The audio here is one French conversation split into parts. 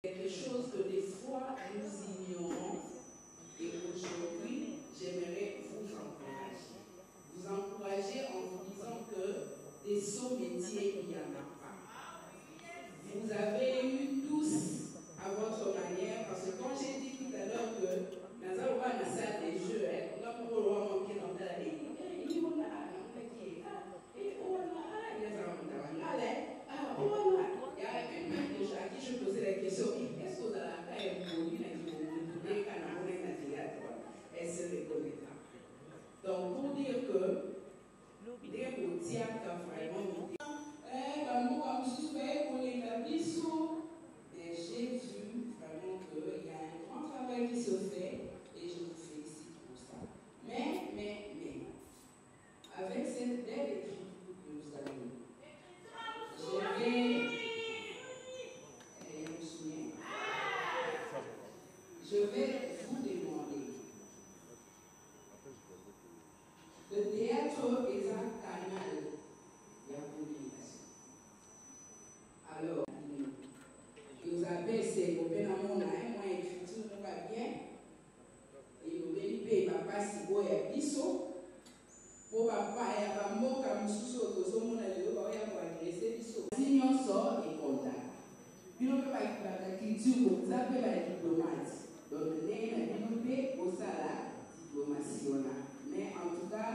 Quelque chose que des fois nous ignorons et aujourd'hui j'aimerais vous encourager. Vous encourager en vous disant que des sauts métiers il n'y en a pas. Vous avez eu tous à votre manière, parce que quand j'ai dit tout à l'heure que Nazarou a la salle des jeux, on a pour le roi manqué dans la il y a une même à qui je posais la question, est-ce que vous avez un produit elle se reconnaîtra. Donc pour dire que des routiers vraiment mais j'ai vu vraiment qu'il y a un grand travail qui se fait et je vous félicite pour ça. Mais, avec cette belle écriture que nous avons, je vais vous demander le théâtre est un canal de la communication. Alors, vous avez ces copains à mon âme, moi écriture ne va bien. Et vous voulez papa si vous êtes bisso. Pour papa et à mot comme sous autre, mon allé au bas et à agresser bisso. Sinon, sort et contact. Puis on peut pas la culture, vous appelez la diplomate. Donc, nous avons développé au salaire diplomatie. Mais en tout cas,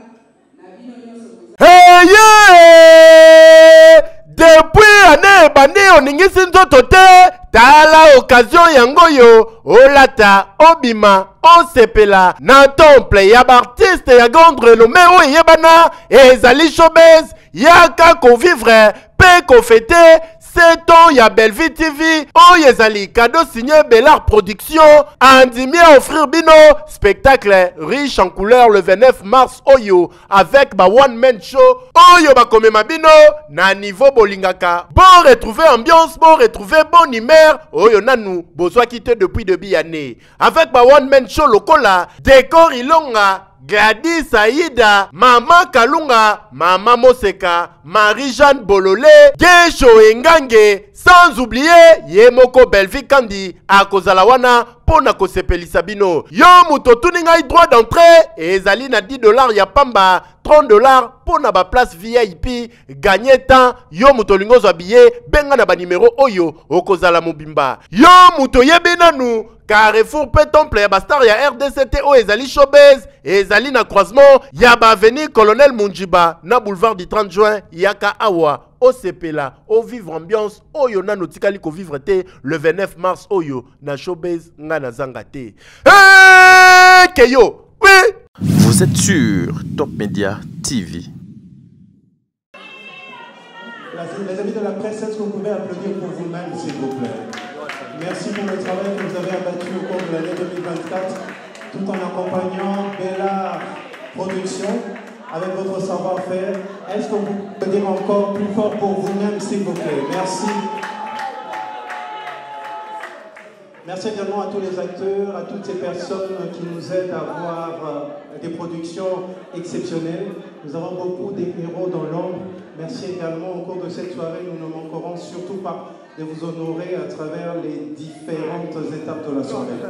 hey, yeah! Depuis année bandi oningisi nzoto te tala occasion yango yo olata obima osepela na temple ya artiste ya grande renommée o yebana ezali showbiz yaka ko vivre pe ko fêter 7 ans ya Belleville TV oyo ezali cadeau signé Bellard Production andimi à offrir bino spectacle riche en couleurs le 29 mars oyo avec ba one man show oyo ba komema bino na niveau bolingaka bon retrouver ambiance bon retrouver bon humeur oyo nanu bozwa quitté depuis début année avec ba one man show lokola décor ilonga Gladys Aïda, Maman Kalunga, Maman Moseka, Marie-Jeanne Bololé, Gesho Engange, sans oublier Yemoko Belleville Kandi, à Kozalawana, Pona Kosepelisa bino. Yo muto tuninga droit d'entrée, et ezali na $10 ya pamba, $30 pona ba place VIP, gagner temps, yo muto lingo zo billet, benga na ba numéro oyo, okozala mobimba. Yo muto yebenanu, Carrefour pe temple ya bastar ya RDCT o ezali showbiz ezali na croisement ya ba avenue Colonel Munjiba na boulevard du 30 juin yaka awa o sepela o vivre ambiance oyo na notikali ko vivre te le 29 mars oyo na showbiz nga na zanga te. Hey, Keyo, oui. Vous êtes sur Top Media TV. Les amis de la presse, est-ce que vous pouvez applaudir pour vous-même, s'il vous plaît? Merci pour le travail que vous avez abattu au cours de l'année 2024, tout en accompagnant Bellard Production avec votre savoir-faire. Est-ce que vous pouvez dire encore plus fort pour vous-même, s'il vous plaît? Merci. Merci également à tous les acteurs, à toutes ces personnes qui nous aident à avoir des productions exceptionnelles. Nous avons beaucoup de héros dans l'ombre. Merci également au cours de cette soirée. Nous ne manquerons surtout pas de vous honorer à travers les différentes étapes de la soirée.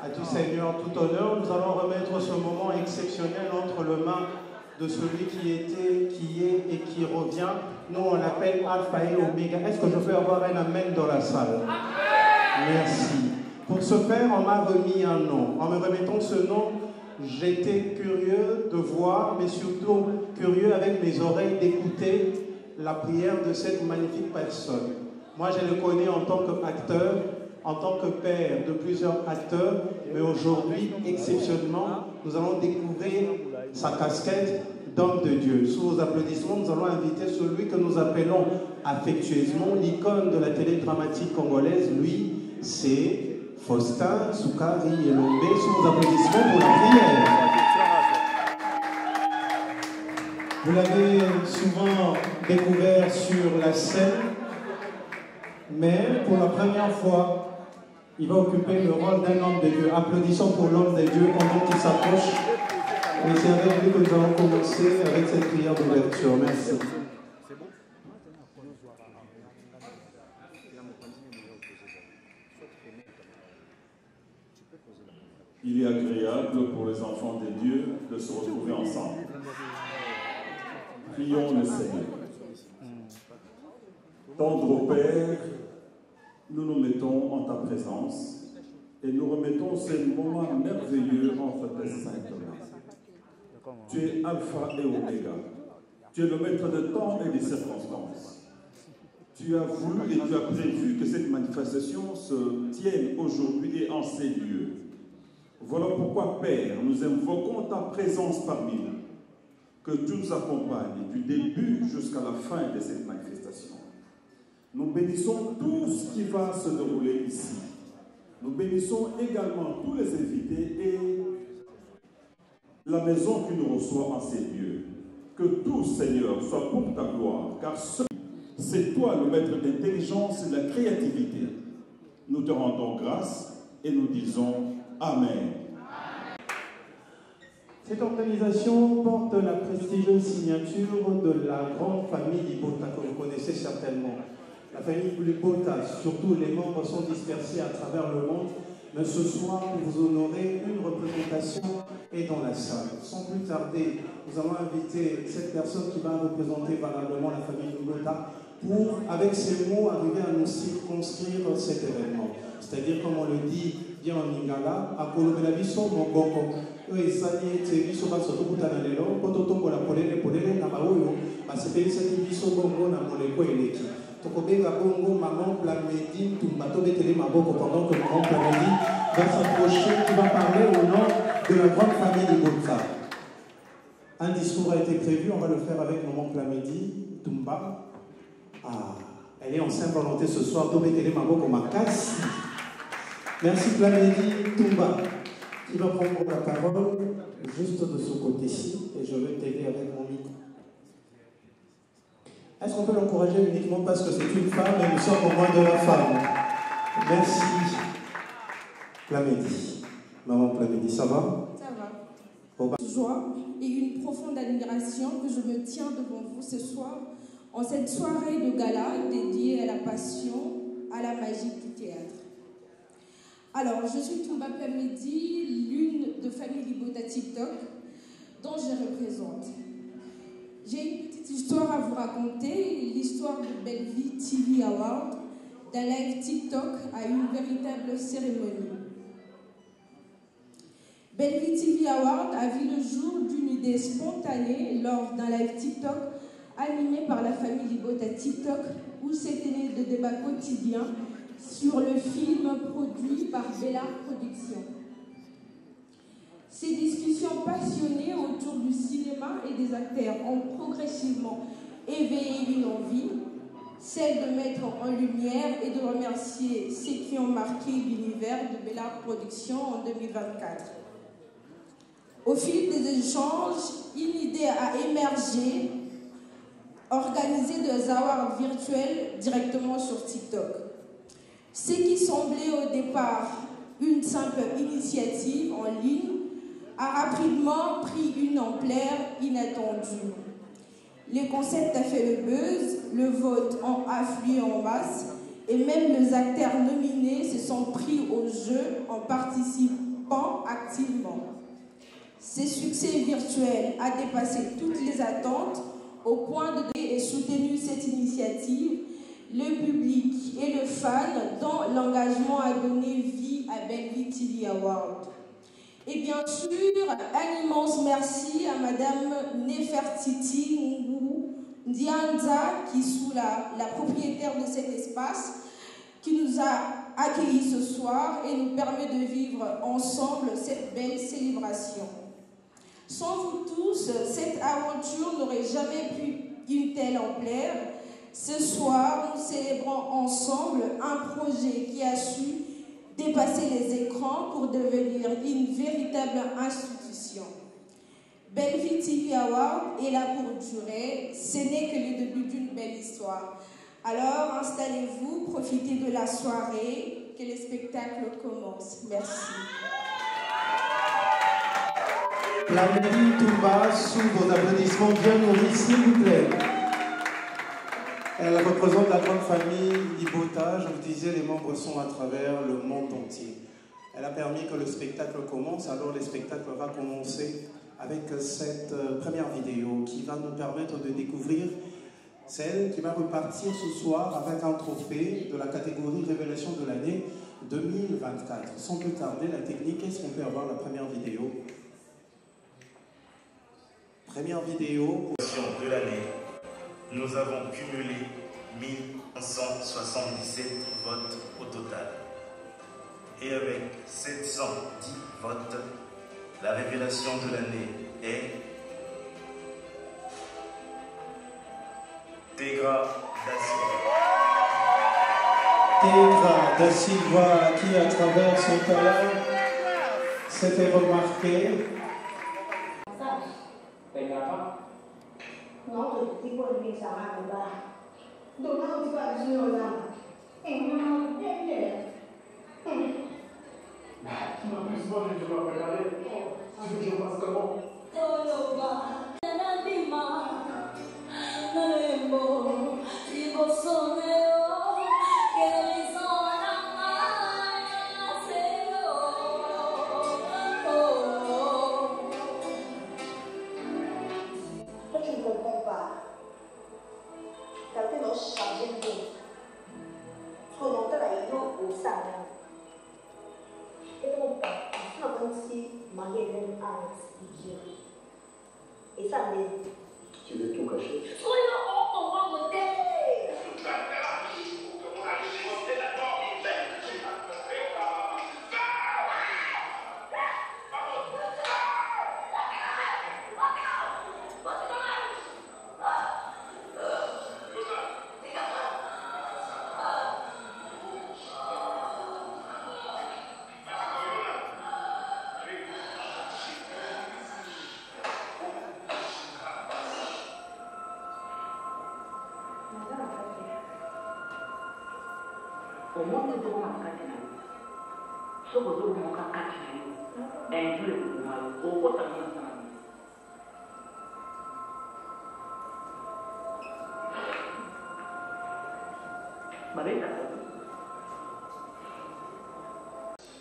À tout Seigneur, tout honneur, nous allons remettre ce moment exceptionnel entre les mains de celui qui était, qui est et qui revient. Nous, on l'appelle Alpha et Omega. Est-ce que je peux avoir un amen dans la salle? Merci. Pour ce faire, on m'a remis un nom. En me remettant ce nom, j'étais curieux de voir, mais surtout curieux avec mes oreilles d'écouter la prière de cette magnifique personne. Moi, je le connais en tant qu'acteur, en tant que père de plusieurs acteurs, mais aujourd'hui, exceptionnellement, nous allons découvrir sa casquette d'homme de Dieu. Sous vos applaudissements, nous allons inviter celui que nous appelons affectueusement l'icône de la télé dramatique congolaise. Lui, c'est Faustin Soukari Elombe. Sous vos applaudissements pour la prière. Vous l'avez souvent découvert sur la scène, mais pour la première fois, il va occuper le rôle d'un homme de Dieu. Applaudissons pour l'homme de Dieu pendant qu'il s'approche. Et c'est avec lui que nous allons commencer avec cette prière d'ouverture. Merci. Il est agréable pour les enfants de Dieu de se retrouver ensemble. Prions le Seigneur. Tendre Père, nous nous mettons en ta présence et nous remettons ces moments merveilleux entre tes saintes mains. Tu es Alpha et Oméga. Tu es le maître de temps et des circonstances. Tu as voulu et tu as prévu que cette manifestation se tienne aujourd'hui et en ces lieux. Voilà pourquoi, Père, nous invoquons ta présence parmi nous, que tu nous accompagnes du début jusqu'à la fin de cette manifestation. Nous bénissons tout ce qui va se dérouler ici. Nous bénissons également tous les invités et la maison qui nous reçoit en ces lieux. Que tout, Seigneur, soit pour ta gloire, car c'est toi le maître d'intelligence et de la créativité. Nous te rendons grâce et nous disons Amen. Cette organisation porte la prestigieuse signature de la grande famille Libota que vous connaissez certainement. La famille Libota, surtout les membres sont dispersés à travers le monde, mais ce soir, pour vous honorer, une représentation est dans la salle. Sans plus tarder, nous allons inviter cette personne qui va représenter valablement la famille Libota pour, avec ces mots, arriver à nous circonscrire cet événement. C'est-à-dire, comme on le dit bien en Lingala, à Kolobelabiso, Moboko, Esani, Biso, Basotokuta, Nalelo, Pototombo, la Polele, Polele, Nabaoyo, Basepelisa, Biso, Bongo, Namoleko, Eleki. Tokobega Bongo, Maman Plamedi, Tumbato, Betele, Maboko, pendant que Maman Plamedi va s'approcher, qui va parler au nom de la grande famille Libota. Un discours a été prévu, on va le faire avec Maman Plamedi, Tumba. Ah, elle est en sainte volonté ce soir, Tobetele, Maboko, Makasi. Merci Plamedi, Tumba, qui va prendre la parole juste de ce côté-ci, et je vais t'aider avec mon micro. Est-ce qu'on peut l'encourager uniquement parce que c'est une femme et nous sommes au moins de la femme? Merci. Plamedi. Maman Plamedi, ça va? Ça va. Bon, Joie et une profonde admiration que je me tiens devant vous ce soir en cette soirée de gala dédiée à la passion, à la magie du théâtre. Alors, je suis Tumba Plamedi, l'une de famille Libota TikTok dont je représente. J'ai une petite histoire à vous raconter, l'histoire de Belleville TV Award, d'un live TikTok à une véritable cérémonie. Belleville TV Award a vu le jour d'une idée spontanée lors d'un live TikTok animé par la famille Libota TikTok où s'était né de débats quotidiens sur le film produit par Bella Productions. Ces discussions passionnées autour du cinéma et des acteurs ont progressivement éveillé une envie, celle de mettre en lumière et de remercier ceux qui ont marqué l'univers de Bella Productions en 2024. Au fil des échanges, une idée a émergé, organiser des awards virtuels directement sur TikTok. Ce qui semblait au départ une simple initiative en ligne a rapidement pris une ampleur inattendue. Le concept a fait le buzz, le vote a afflué en masse et même les acteurs nominés se sont pris au jeu en participant activement. Ce succès virtuel a dépassé toutes les attentes au point de et soutenu cette initiative, le public et le fan dont l'engagement a donné vie à Belleville TV Award. Et bien sûr, un immense merci à Madame Nefertiti Ngou Ndianza, qui est la propriétaire de cet espace, qui nous a accueillis ce soir et nous permet de vivre ensemble cette belle célébration. Sans vous tous, cette aventure n'aurait jamais pris une telle ampleur. Ce soir, nous célébrons ensemble un projet qui a su dépasser les écrans pour devenir une véritable institution. Belleville TV Award est là pour durer, ce n'est que le début d'une belle histoire. Alors installez-vous, profitez de la soirée, que le spectacle commence. Merci. Plamedi, Tumba, sous vos applaudissements bien nourris, s'il vous plaît. Elle représente la grande famille Libota. Je vous disais, les membres sont à travers le monde entier. Elle a permis que le spectacle commence. Alors le spectacle va commencer avec cette première vidéo qui va nous permettre de découvrir celle qui va repartir ce soir avec un trophée de la catégorie Révélation de l'année 2024. Sans plus tarder, la technique, est-ce qu'on peut avoir la première vidéo? Première vidéo. De l'année, nous avons cumulé 1177 votes au total. Et avec 710 votes, la révélation de l'année est Tegra da Silva. Tegra da Silva, qui à travers son talent s'est fait remarquer. Tu veux tout cacher?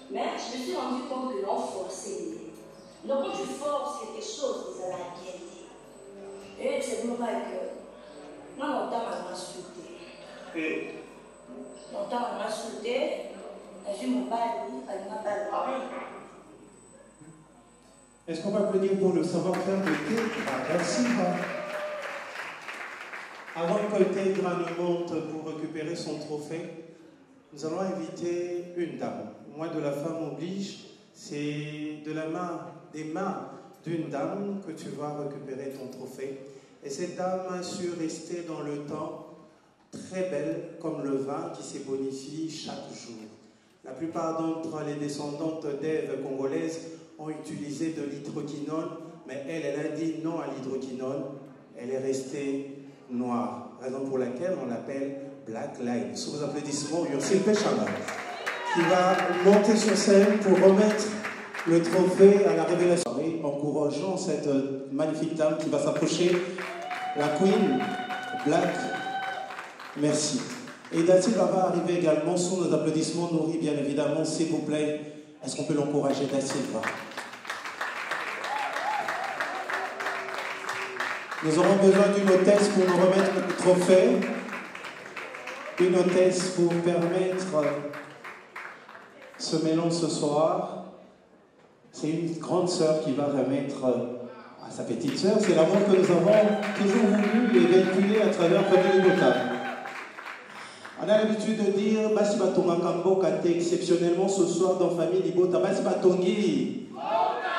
Mais je me suis rendu compte que l'on forçait l'idée. Donc quand tu forces quelque chose, ça va bien dire. Et c'est pour ça que moi, mon temps m'a insulté. Mon temps m'a insulté. Je mon bail, elle m'a pas. Est-ce qu'on va applaudir pour le savoir-faire de Tegra da Silva? Avant que Tegra ne monte pour récupérer son trophée, nous allons inviter une dame. Moi de la femme oblige, c'est de la main, des mains d'une dame que tu vas récupérer ton trophée. Et cette dame a su rester dans le temps très belle comme le vin qui se bonifie chaque jour. La plupart d'entre les descendantes d'Ève congolaises ont utilisé de l'hydroquinone, mais elle a dit non à l'hydroquinone. Elle est restée noire, raison pour laquelle on l'appelle Black Line. Sous vos applaudissements, Yursil Péchana, qui va monter sur scène pour remettre le trophée à la révélation. Et encourageant cette magnifique dame qui va s'approcher, la Queen Black. Merci. Et Da Silva va arriver également sous nos applaudissements nourris, bien évidemment, s'il vous plaît. Est-ce qu'on peut l'encourager, Da Silva? Nous aurons besoin d'une hôtesse pour nous remettre le trophée. Une hôtesse pour permettre ce mélange ce soir. C'est une grande sœur qui va remettre à sa petite sœur. C'est l'amour que nous avons toujours voulu et véhiculé à travers Famille Bota. On a l'habitude de dire Basi Batonga Kambo Kate exceptionnellement ce soir dans Famille Libota. Basi Batongi.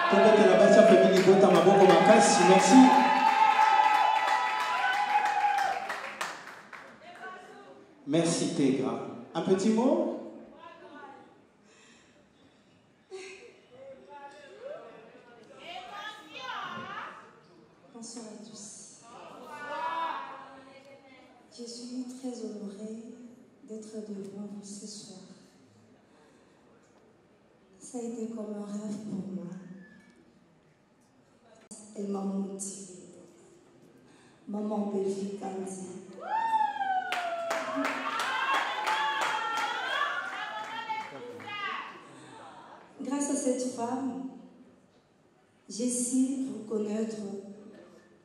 Peut-être la Basi Famille Libota Maboko Makasi. Merci. Merci Tegra. Un petit mot? Bonsoir à tous. Je suis très honorée d'être devant vous ce soir. Ça a été comme un rêve pour moi. Elle m'a motivée. Maman Belgique a dit. Grâce à cette femme, j'ai su reconnaître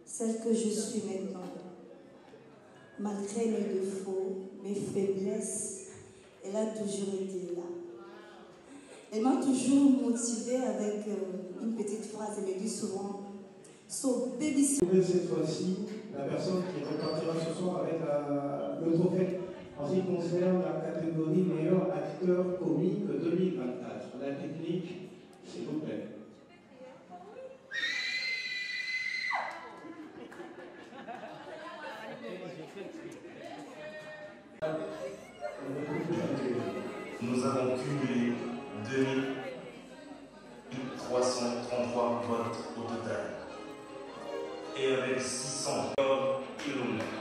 celle que je suis maintenant. Malgré mes défauts, mes faiblesses, elle a toujours été là. Elle m'a toujours motivée avec une petite phrase. Elle me dit souvent, so baby. Cette fois-ci, la personne qui repartira ce soir avec le trophée en ce qui concerne la catégorie meilleur acteur comique 2024. La technique, s'il vous plaît. Nous avons cumulé 2333 votes au total. Et avec 600 kilomètres.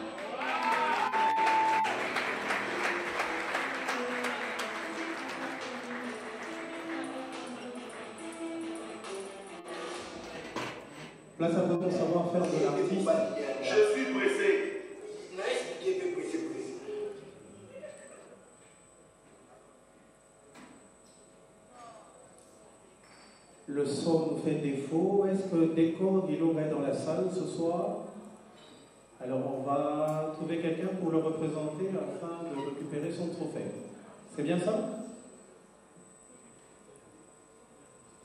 Place à votre savoir-faire de l'artiste. Je suis pressé. Le son nous fait défaut. Est-ce que Décor Dilo est dans la salle ce soir? Alors on va trouver quelqu'un pour le représenter afin de récupérer son trophée. C'est bien ça?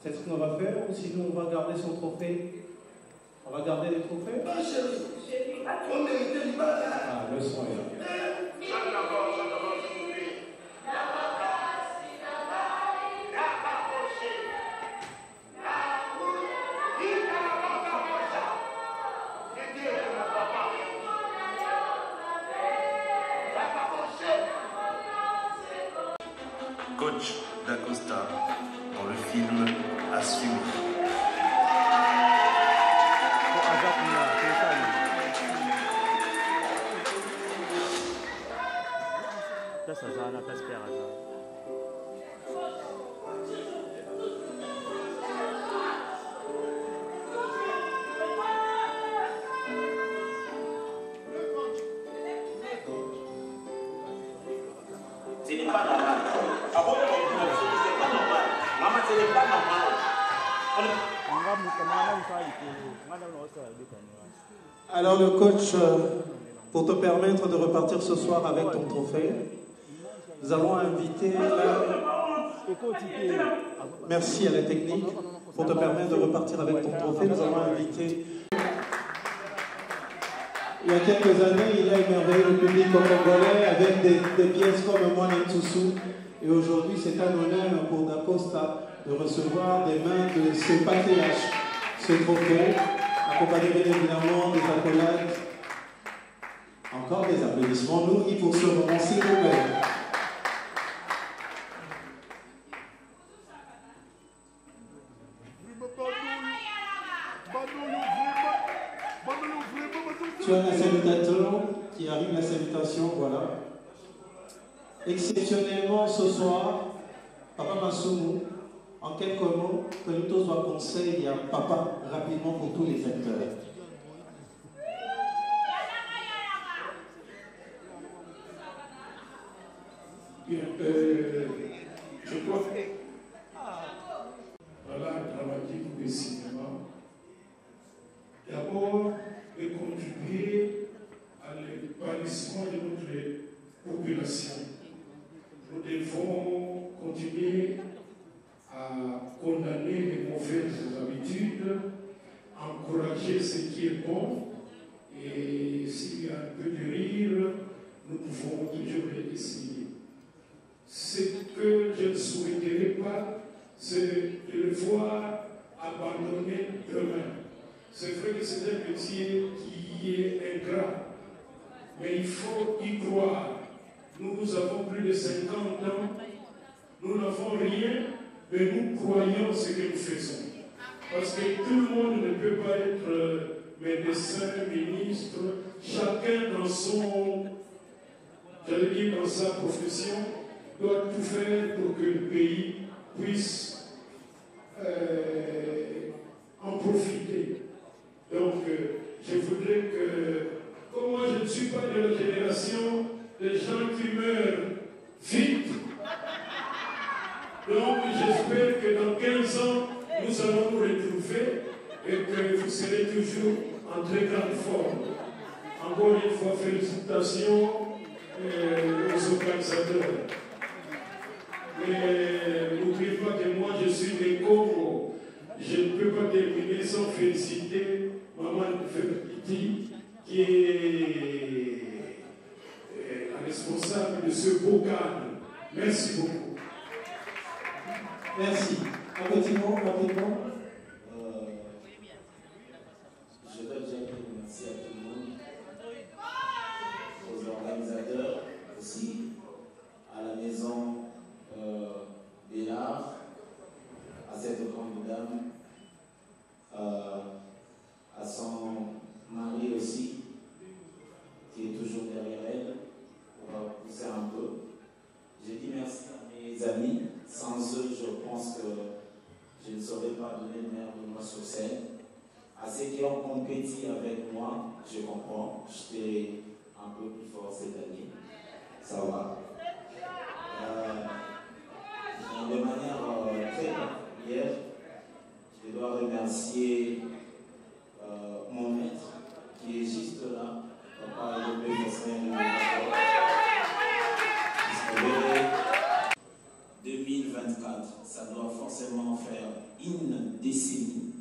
C'est ce qu'on va faire ou sinon on va garder son trophée? On va garder les trophées? Non, chérie, on mérite du mal. Ah, le son est là. Coach d'Acosta dans le film à suivre. Place Azana, place Père Azana. Ce n'est pas normal. Ah bon, c'est pas normal. Maman, ce n'est pas normal. Alors le coach, pour te permettre de repartir ce soir avec ton trophée, nous allons inviter merci à la technique. Pour te permettre de repartir avec ton trophée, nous allons inviter. Il y a quelques années, il a émerveillé le public congolais avec des pièces comme Moi Nentsusu. Et aujourd'hui, c'est un honneur pour Dacosta de recevoir des mains de ce patriarche, ce trophée, accompagné bien évidemment des accolades. Encore des applaudissements nourris pour ce moment, s'il vous plaît. Tu as un salutateur qui arrive, la salutation, voilà. Exceptionnellement ce soir, Papa Masumu, en quelques mots, que nous tous va conseiller à Papa rapidement pour tous les acteurs. Bien, je crois que dans l'art dramatique du cinéma, d'abord de contribuer à l'épanouissement de notre population. Nous devons continuer à condamner les mauvaises habitudes, encourager ce qui est bon, et s'il y a un peu de rire, nous pouvons toujours essayer. Ce que je ne souhaiterais pas, c'est de le voir abandonner demain. C'est vrai que c'est un métier qui est ingrat, mais il faut y croire. Nous avons plus de 50 ans, nous n'avons rien, mais nous croyons ce que nous faisons. Parce que tout le monde ne peut pas être médecin, ministre, chacun dans son, j'allais dire dans sa profession, doit tout faire pour que le pays puisse en profiter. Donc, je voudrais que, comme moi je ne suis pas de la génération des gens qui meurent vite, Donc j'espère que dans 15 ans, nous allons nous retrouver et que vous serez toujours en très grande forme. Encore une fois, félicitations aux organisateurs. Mais n'oubliez pas que moi je suis des Congo. Je ne peux pas terminer sans féliciter Maman Febriti qui est la responsable de ce beau cadre. Merci beaucoup. Merci. Rapidement. Je dois déjà dire merci à tout le monde, aux organisateurs aussi, à la maison Bénard, à cette grande dame, à son mari aussi, qui est toujours derrière elle. On va pousser un peu. J'ai dit merci à mes amis. Sans eux, je pense que je ne saurais pas donner le meilleur de moi sur scène. À ceux qui ont compétit avec moi, je comprends. J'étais un peu plus fort cette année. Ça va. De manière très particulière, je dois remercier mon maître qui est juste là. Papa Yobé Mosmen. 2024, ça doit forcément faire une décennie.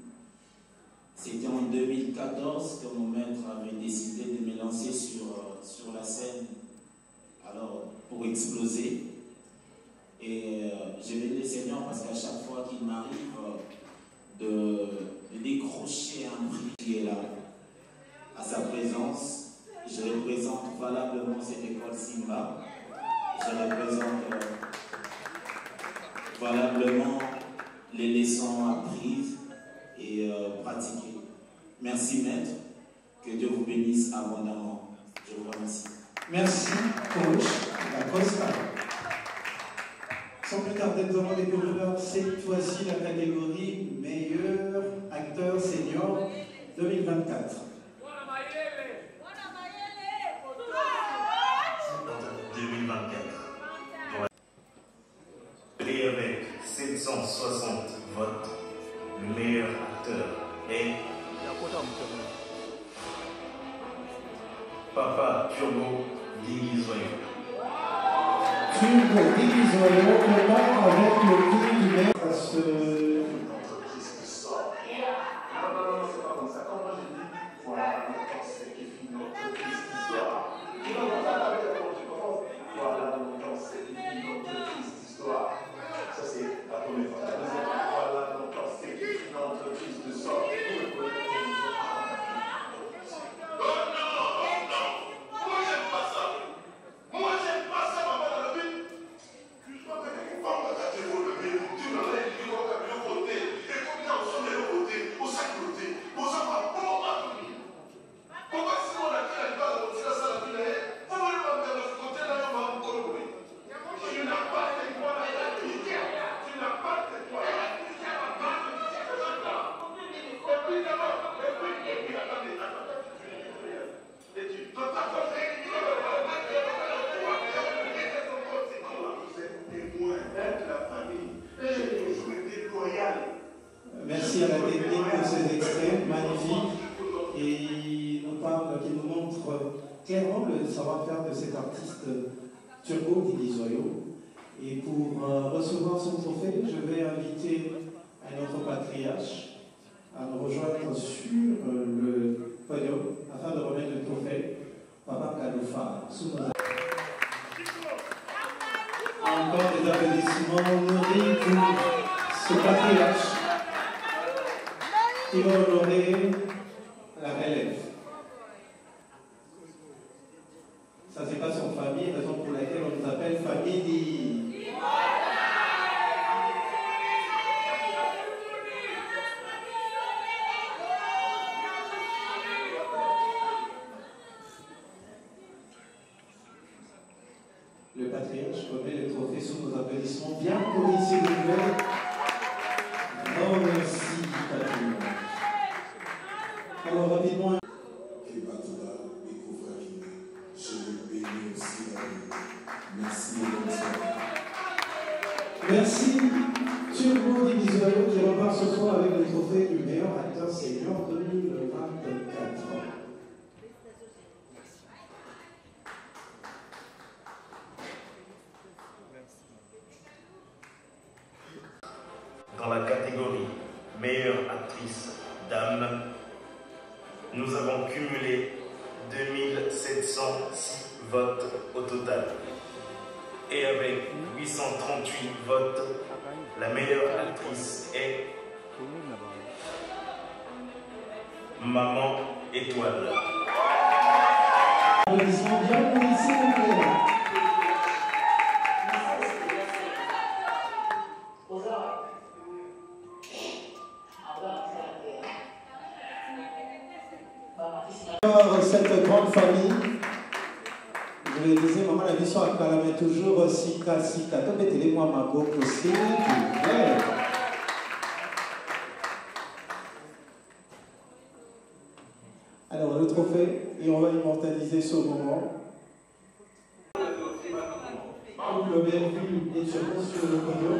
C'était en 2014 que mon maître avait décidé de me lancer sur la scène, alors pour exploser. Et je bénis le Seigneur parce qu'à chaque fois qu'il m'arrive de décrocher un prix qui est là, à sa présence, je représente valablement cette école Simba. Je représente valablement les leçons apprises et pratiquées. Merci maître, que Dieu vous bénisse abondamment. Je vous remercie. Merci coach Costa. Sans plus tarder, nous allons découvrir cette fois-ci la catégorie meilleur acteur senior 2024. 2024. Et avec 760 votes, le meilleur acteur est Papa Turbo Dingizoyo. Turbo Dingizoyo compare avec le prix du maire à ce... Merci à la technique pour ces extraits magnifiques et qui nous montre clairement le savoir-faire de cet artiste Turbo Dingizoyo. Et pour recevoir son trophée, je vais inviter notre patriarche à nous rejoindre sur le podium afin de remettre le trophée Papa Kaloufa sous nos... Encore des applaudissements nourris pour ce patriarche qui va honorer la relève. Ça, c'est pas son famille, raison pour laquelle on nous appelle famille. Le patriarche remet le trophée sous nos applaudissements. Bien pour ici, le plaît. Oh, merci, patriarche. Alors, rapidement. Je le bénis aussi. Merci, bonsoir. Turbo Divisorio qui repart ce soir avec le trophée du meilleur acteur senior 2024. Dans la catégorie meilleure actrice dame, nous avons cumulé 2706 votes au total. Et avec 838 votes, la meilleure actrice est Maman Étoile. Cette grande famille, je le disais, maman, la mission à Kalamé toujours Sika. Comme mettez-les-moi ma go aussi. Alors, le trophée, et on va immortaliser ce moment. Le Bellevue est sur le podium.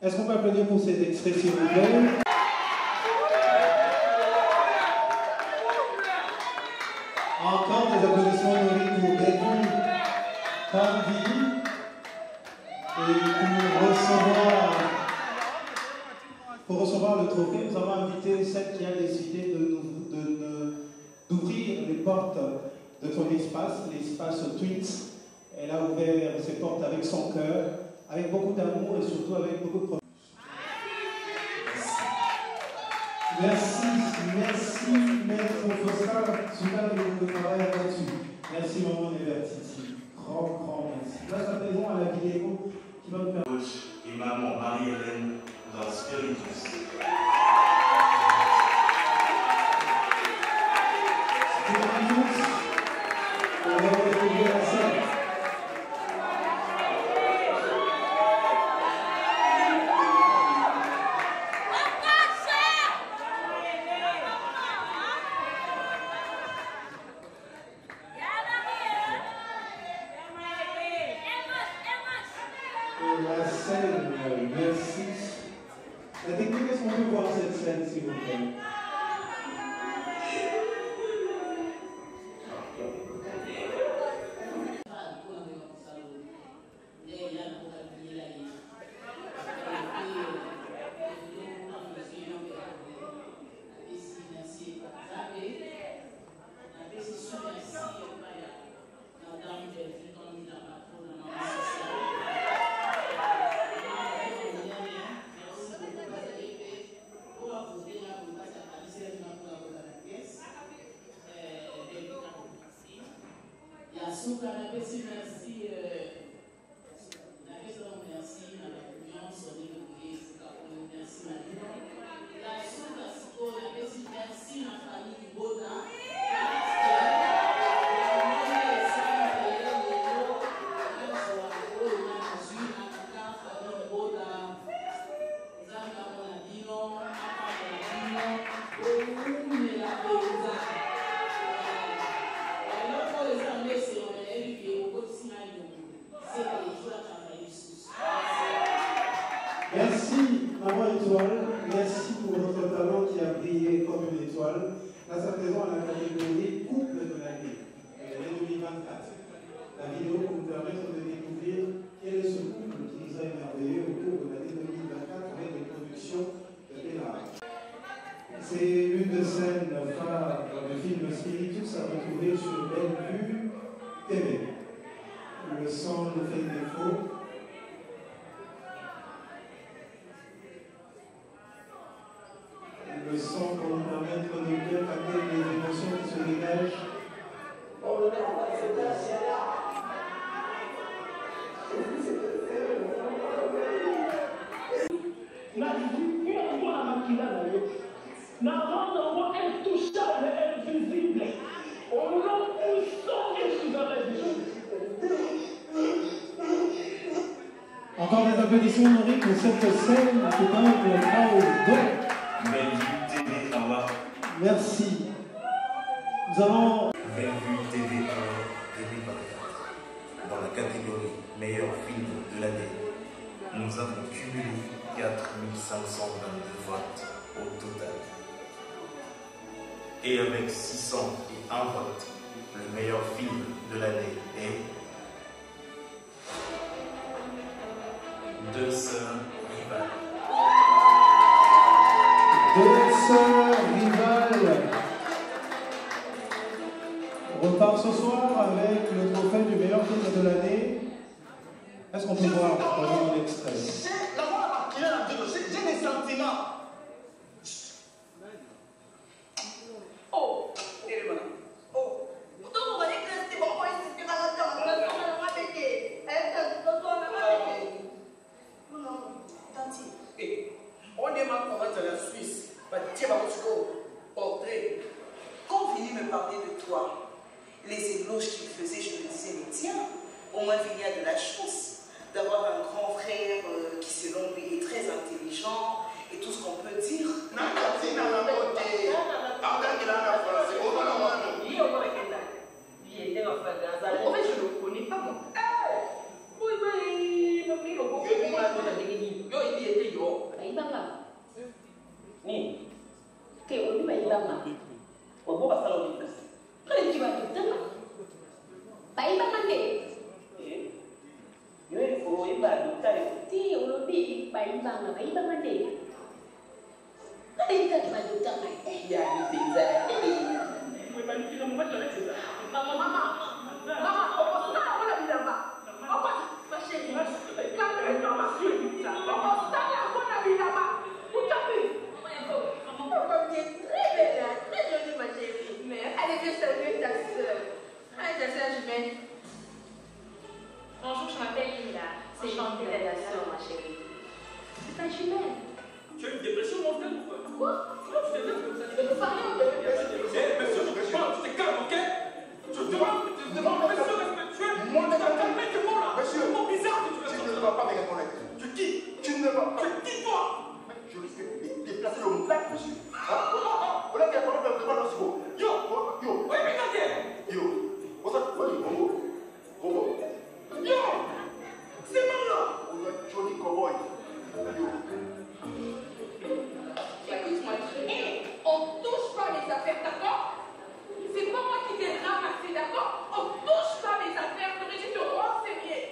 Est-ce qu'on peut applaudir pour cet extrait, s'il vous plaît? Encore des applaudissements nourris pour Bellevue Candy. Et pour recevoir le trophée, nous avons invité celle qui a décidé d'ouvrir les portes de son espace, l'espace Twins. Elle a ouvert ses portes avec son cœur, avec beaucoup d'amour et surtout avec beaucoup de profondeur. Merci, maître Fosca, super de travail là-dessus. Merci, maman Nevertiti. Grand merci. Là, nous appelons à la vidéo qui va nous permettre. Et maman Marie-Hélène dans Spiritus. On va retrouver la scène. La scène, merci. La technique, est-ce qu'on peut voir cette scène, s'il vous plaît? Merci, Maman Étoile. Merci pour votre talent qui a brillé comme une étoile. Là, à présent, à la catégorie couple de l'année, l'année 2024. La vidéo pour nous permettre de découvrir quel est ce couple qui nous a émerveillé au cours de l'année 2024 avec les productions de Bénard. C'est une des scènes phares du film Spiritus à retrouver sur Bellevue TV. Le son nous fait défaut. applaudissements Henri pour cette scène qui est Bellevue TV Awa. Merci. Nous allons... Bellevue TV 1 2024. Dans la catégorie meilleur film de l'année, nous avons cumulé 4522 votes au total. Et avec 601 votes, le meilleur film de l'année est Deux sœurs rivales. Deux sœurs rivales. On repart ce soir avec le trophée du meilleur film de l'année. Est-ce qu'on peut voir un extrait? J'ai des sentiments. Oh, oh. Pourtant, on va dire que c'était bon, c'était pas la temps. On va péter. Non, tanti. On demande comment c'est la Suisse. Tiens, portrait. Quand on finit me parler de toi, les éloges qu'il faisait, je me disais, mais tiens, au moins il y a de la chance d'avoir un grand frère qui, selon lui, est très intelligent et tout ce qu'on peut dire. Non, c'est dans la beauté. En fait, je ne le connais pas, moi. Oui, oui, Bonjour, je m'appelle Lila. C'est Chantal, la sœur, ma chérie. C'est ta jumelle. Tu as une dépression, mon frère, ou quoi? Quoi? Tu t'es dit comme ça. Je peux parler en dépression. Tu te calmes, ok? Je te demande, monsieur respectueux, tu dois calmer tes mots là. C'est mon bizarre que tu veux sortir. Tu ne vas pas me répondre. Tu quittes. Tu ne vas pas. Tu quittes toi. Je risque de déplacer le moulac, monsieur. On a qu'à parler de la Yo, oui, mais t'as Yo, on s'en fout. Yo, c'est mal là. On a Johnny Cowboy. Écoute-moi, on touche pas les affaires, d'accord? C'est pas moi qui t'ai ramassé, d'accord? On touche pas les affaires, tu aurais dû te renseigner.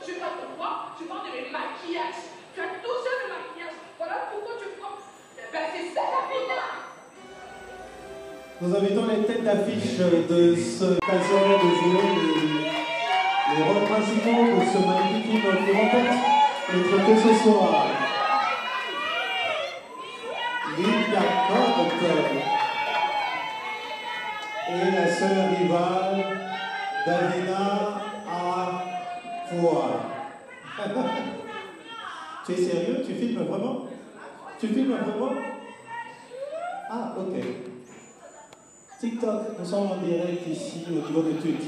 Je vais pas te voir, je parle de mes maquillages. Tu as touché le maquillage, voilà pourquoi tu prends. Ben c'est ça la vie là. Nous invitons les têtes d'affiche de cette occasion de jouer les rôles principaux de ce magnifique film qui remporte le trophée ce soir. Linda Cotte et la sœur rivale Davina Afoua. Tu es sérieux? Tu filmes vraiment? Tu filmes vraiment? Ah, ok. TikTok, nous sommes en direct ici au niveau de Twitch.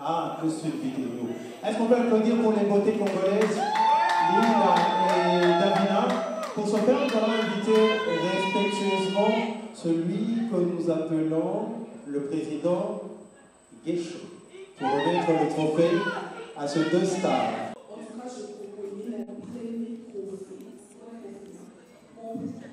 Ah, que cette vidéo. Est-ce qu'on peut applaudir pour les beautés congolaises, Linda et Davina? Pour ce faire, nous allons inviter respectueusement celui que nous appelons le président Guécho pour remettre le trophée à ces deux stars. En tout cas, je proposais la premier trophée. Mon premier trophée,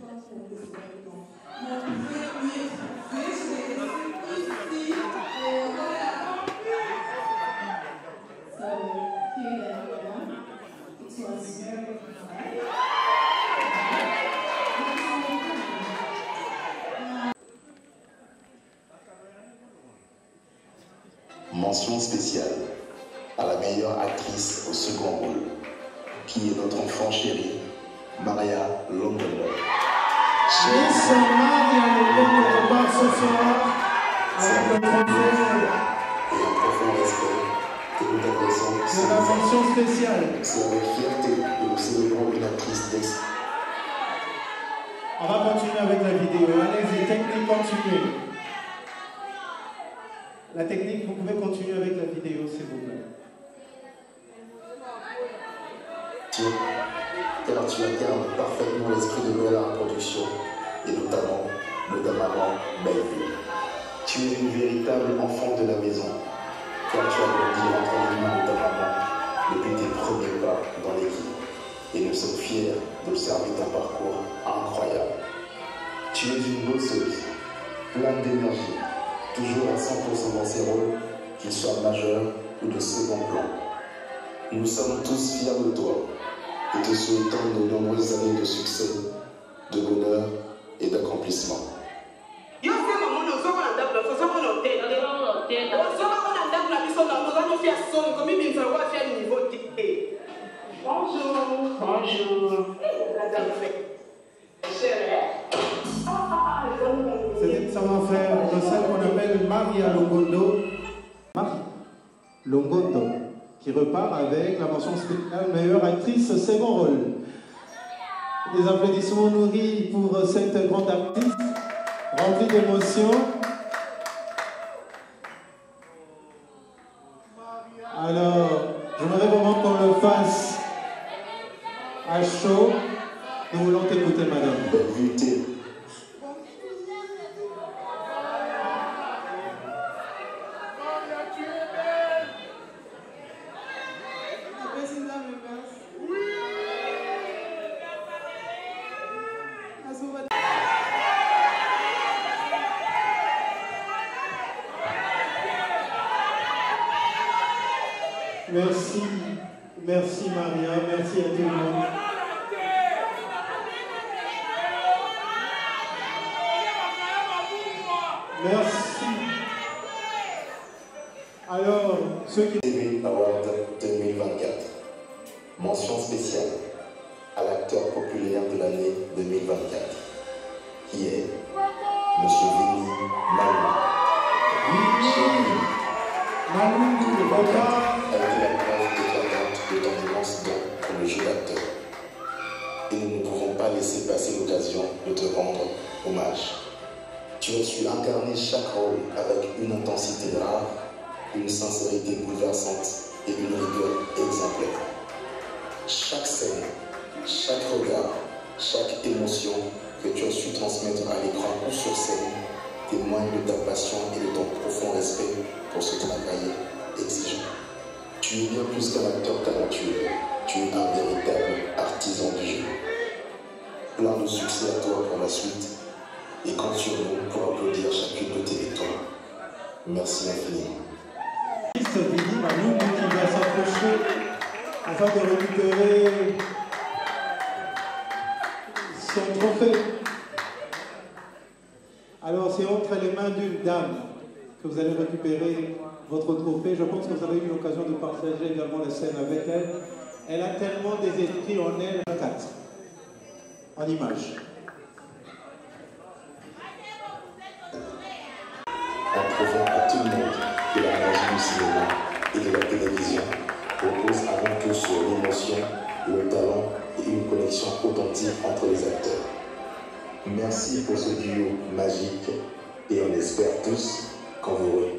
Mention spéciale à la meilleure actrice au second rôle, qui est notre enfant chérie, Maria Longondo. Miss Maria Longondo repart ce soir avec le trophée et un profond respect que nous t'adressons. C'est la mention spéciale. C'est avec fierté que nous célébrons une actrice d'excellence. On va continuer avec la vidéo. Allez-y, technique, continuez. La technique, vous pouvez continuer avec la vidéo, s'il vous plaît. tu incarnes parfaitement l'esprit de Noël à la production, et notamment le de maman Bellevue. Tu es une véritable enfant de la maison, car tu as grandi entre les mains de ta maman depuis tes premiers pas dans l'équipe, et nous sommes fiers d'observer ton parcours incroyable. Tu es une bosseuse, pleine d'énergie, toujours à 100% dans ses rôles, qu'ils soient majeurs ou de second plan. Nous sommes tous fiers de toi et te souhaitons de nombreuses années de succès, de bonheur et d'accomplissement. Bonjour. Bonjour. Ça va faire de celle qu'on appelle Maria Longondo. Longondo, qui repart avec la mention spéciale meilleure actrice second rôle. Des applaudissements nourris pour cette grande artiste, remplie d'émotions. Alors, j'aimerais vraiment qu'on le fasse à chaud. Nous voulons t'écouter, madame. Bellevue. Merci, merci Maria, merci à tout le monde. Merci. Alors, ceux qui... TV Award 2024. Mention spéciale à l'acteur populaire de l'année 2024, qui est Monsieur Vini Malou. Malou, le papa. A été la preuve éclatante de ton immense don pour le jeu d'acteur. Et nous ne pouvons pas laisser passer l'occasion de te rendre hommage. Tu as su incarner chaque rôle avec une intensité rare, une sincérité bouleversante et une rigueur exemplaire. Chaque scène, chaque regard, chaque émotion que tu as su transmettre à l'écran ou sur scène témoigne de ta passion et de ton profond respect pour ce travail exigeant. Tu es bien plus qu'un acteur talentueux, tu es un véritable artisan du jeu. Plein de succès à toi pour la suite et compte sur nous pour applaudir chacune de tes victoires. Merci infiniment. Vini Malou qui va s'approcher afin de récupérer son trophée. Alors c'est entre les mains d'une dame que vous allez récupérer votre trophée. Je pense que vous avez eu l'occasion de partager également la scène avec elle. Elle a tellement des esprits en elle. 4 en image. En prouvant à tout le monde que la magie du cinéma et de la télévision repose avant tout sur l'émotion, le talent et une connexion authentique entre les acteurs. Merci pour ce duo magique et on espère tous qu'en vous aurez.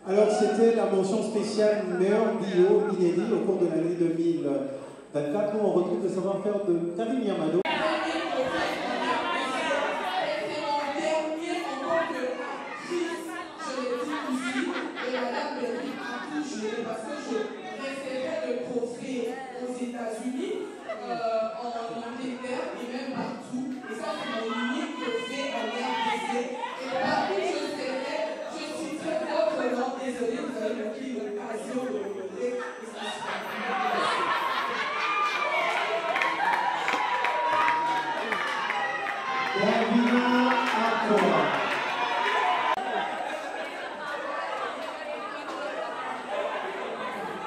Alors c'était la mention spéciale meilleur bio inédit au cours de l'année 2024 où on retrouve le savoir-faire de Karim Yamado.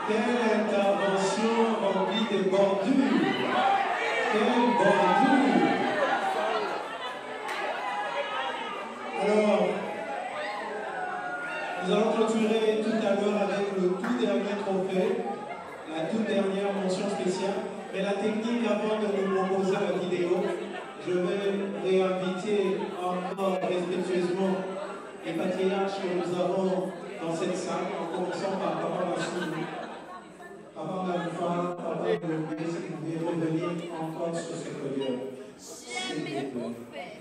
Quelle intervention remplie de bordures! Quelle bordure! Alors, nous allons clôturer tout à l'heure avec le tout dernier trophée, la toute dernière mention spéciale. Mais la technique, avant de nous proposer la vidéo, je vais réinviter encore respectueusement les patriarches que nous avons dans cette salle, en commençant par Papa Massou. Papa Massou, Papa pouvez revenir encore sur ce podium. S'il vous plaît.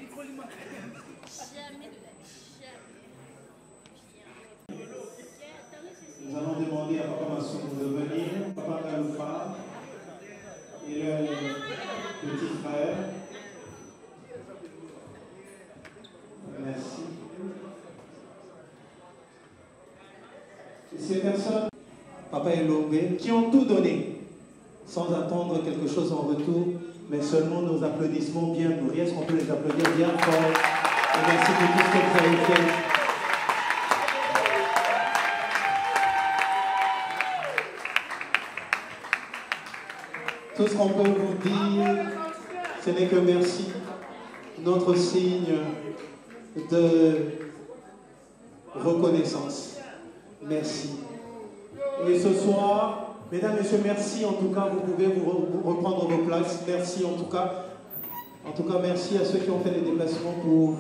Nous allons demander à Papa Massoum de venir, Papa Galoufa et le petit frère. Merci. Et ces personnes, Papa Elongwe, qui ont tout donné, sans attendre quelque chose en retour, mais seulement nos applaudissements bien nourris. Est-ce qu'on peut les applaudir bien fort? Et merci pour tout ce que vous avez fait. Tout ce qu'on peut vous dire, ce n'est que merci. Notre signe de reconnaissance. Merci. Et ce soir, mesdames, messieurs, merci en tout cas. Vous pouvez vous reprendre vos places. Merci en tout cas. En tout cas, merci à ceux qui ont fait les déplacements pour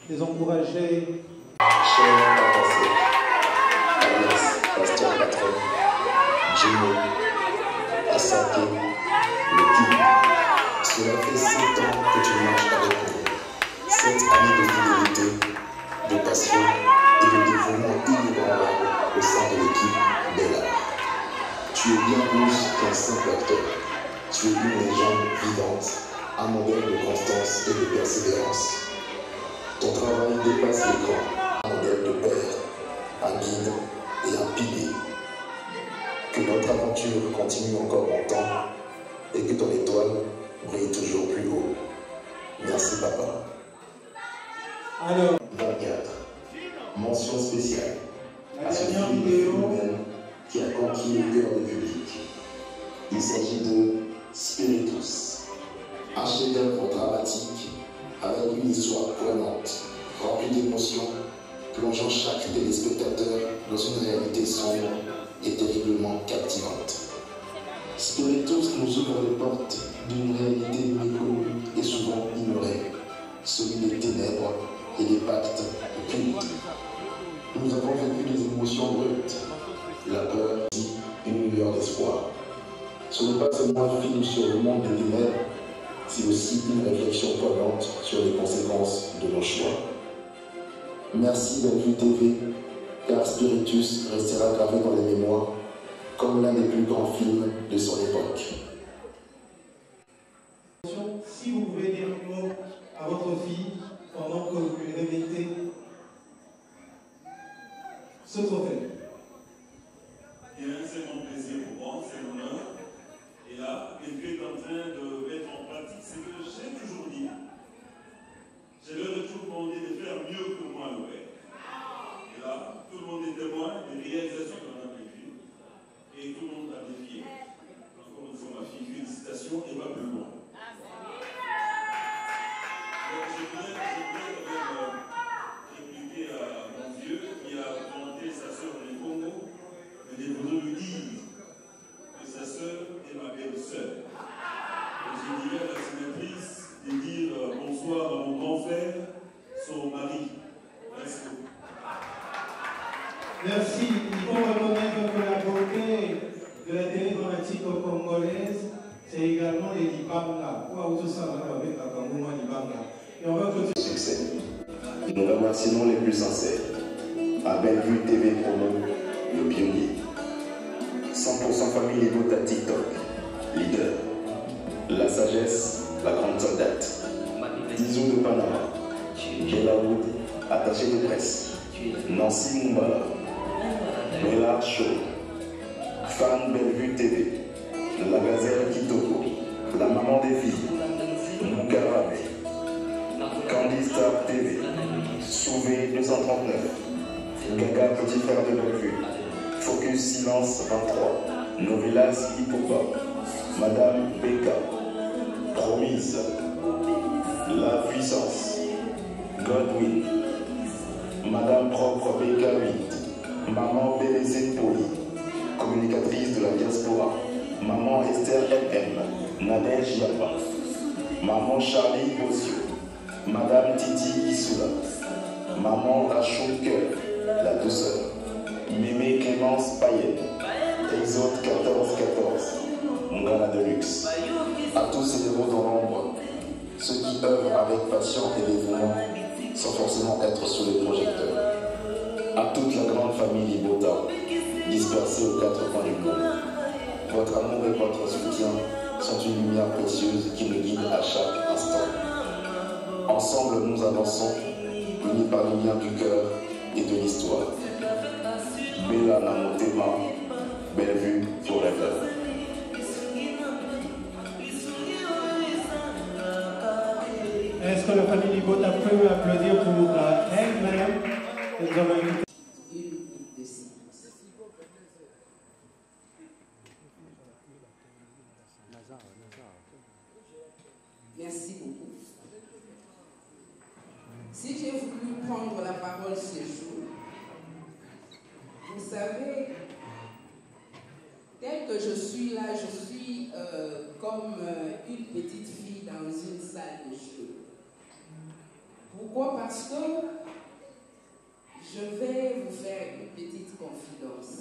les encourager. Cher Papa, Alias, Pasteur Patron, Jimmy, Asake, l'équipe, cela fait 7 ans que tu marches avec nous. 7 années de fidélité, de passion et de dévouement inébranlable au sein de l'équipe Bella. Tu es bien plus qu'un simple acteur. Tu es une légende vivante, un modèle de constance et de persévérance. Ton travail dépasse l'écran, un modèle de père, un guide et un pilier. Que notre aventure continue encore longtemps et que ton étoile brille toujours plus haut. Merci papa. Alors, 24. Mention spéciale à ce film phénomène qui a conquis le cœur du public. Il s'agit de Spiritus, un chef-d'œuvre dramatique avec une histoire prenante, remplie d'émotions, plongeant chaque téléspectateur dans une réalité sombre et terriblement captivante. Spiritus nous ouvre les portes d'une réalité méconnue et souvent ignorée, celui des ténèbres et des pactes occultes. Nous avons vécu des émotions brutes, la peur, une lueur d'espoir. Ce n'est pas seulement un film sur le monde des ténèbres, c'est aussi une réflexion poignante sur les conséquences de nos choix. Merci Bellevue TV, car Spiritus restera gravé dans les mémoires comme l'un des plus grands films de son époque. Si vous pouvez dire un mot à votre fille pendant que vous lui remettez ce trophée. Bien, c'est mon plaisir pour moi, c'est mon honneur. Et là, Dieu est en train de mettre en pratique ce que j'ai toujours dit. Je leur ai toujours demandé de faire mieux que moi, ouais. Et là, tout le monde est témoin des réalisations qu'on a vécues. Et tout le monde a défié. Encore une fois, ma fille, félicitations et va plus loin. Donc, je voudrais répliquer à mon vieux qui a vanté sa sœur du Congo, mais je voudrais lui dire que sa sœur est ma belle-sœur. Et je dirais à la sénatrice de dire bonsoir à mon grand frère, son mari. Merci beaucoup. Merci. Il faut reconnaître que la beauté de la télé dramatique congolaise, c'est également les Libanga. Tout ça, avec la Kangouma Libanga. Et on va continuer. Succès. Nous remercions les plus sincères. À Bellevue TV Promo, le pionnier. 100% famille et vote à TikTok. Leader. La sagesse, la grande soldate. Dizou de Panama. Bella Wood, attaché de presse. Nancy Mumbala. Bella Show. Fan Bellevue TV. La gazelle Kitoko. La maman des filles. Mukarame. Candy Star TV. Sauvé 239. Gaga Petit Frère de Bellevue. Focus Silence 23. Novelas Hip-Hop. Madame Becca. Promise. La Puissance. Godwin. Madame Propre Becca 8. Maman Bélezé Poli. Communicatrice de la diaspora. Maman Esther MM. Nadège Yapa. Maman Charlie Bossio. Madame Titi Issoula. Maman Rachel Cœur. La douceur. Mémé Clémence Payet. Exode 1414. Ngala Deluxe. À tous ces héros dans l'ombre, ceux qui œuvrent avec passion et dévouement sans forcément être sous les projecteurs. À toute la grande famille Libota, dispersée aux quatre coins du monde. Votre amour et votre soutien sont une lumière précieuse qui nous guide à chaque instant. Ensemble, nous avançons, unis par les liens du cœur et de l'histoire. Bella Namotema, Bellevue Forever. Est-ce que la famille Libota peut applaudir pour elle-même? Nous avons invité. Merci beaucoup. Si j'ai voulu prendre la parole ce jour, vous savez, tel que je suis là, je suis comme une petite fille dans une salle de jeu. Pourquoi? Parce que je vais vous faire une petite confidence.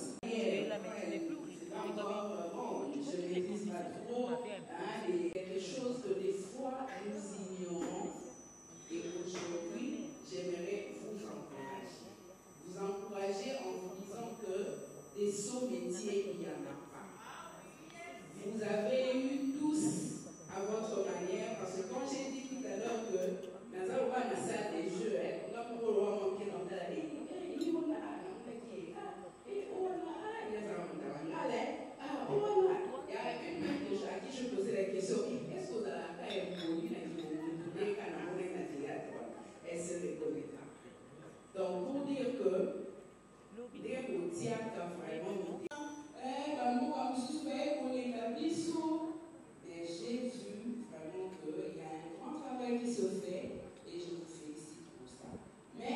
Je ne maîtrise pas trop, et quelque chose que des fois nous ignorons. Et aujourd'hui, j'aimerais vous encourager. Vous encourager en vous disant que des sauts métiers, il n'y en a pas. Vous avez eu tous à votre manière, parce que quand j'ai dit tout à l'heure que dans la salle des jeux, à qui je posais la question, est-ce que vous avez évolué elle se reconnaîtra. Donc pour dire que des routières vraiment mais j'ai vu vraiment qu'il y a un grand travail qui se fait et je vous félicite pour ça. Mais,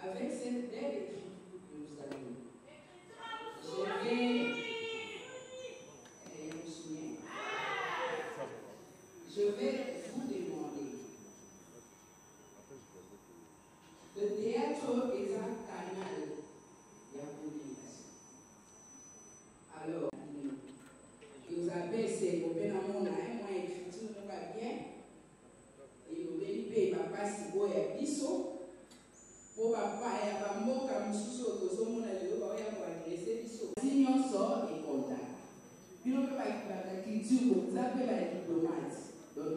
avec cette belle écriture que nous avons, je vais vous demander le théâtre exact canal Yakulination. Alors, vous avez ces copains à mon âme, moi écriture ne va bien, et vous avez papa si vous avez biso, pour papa et à mot comme sous au mon allée, vous avez agressé biso. Sinon, sort et contact. Puis on peut pas écriture, vous appelez la diplomate. Donc,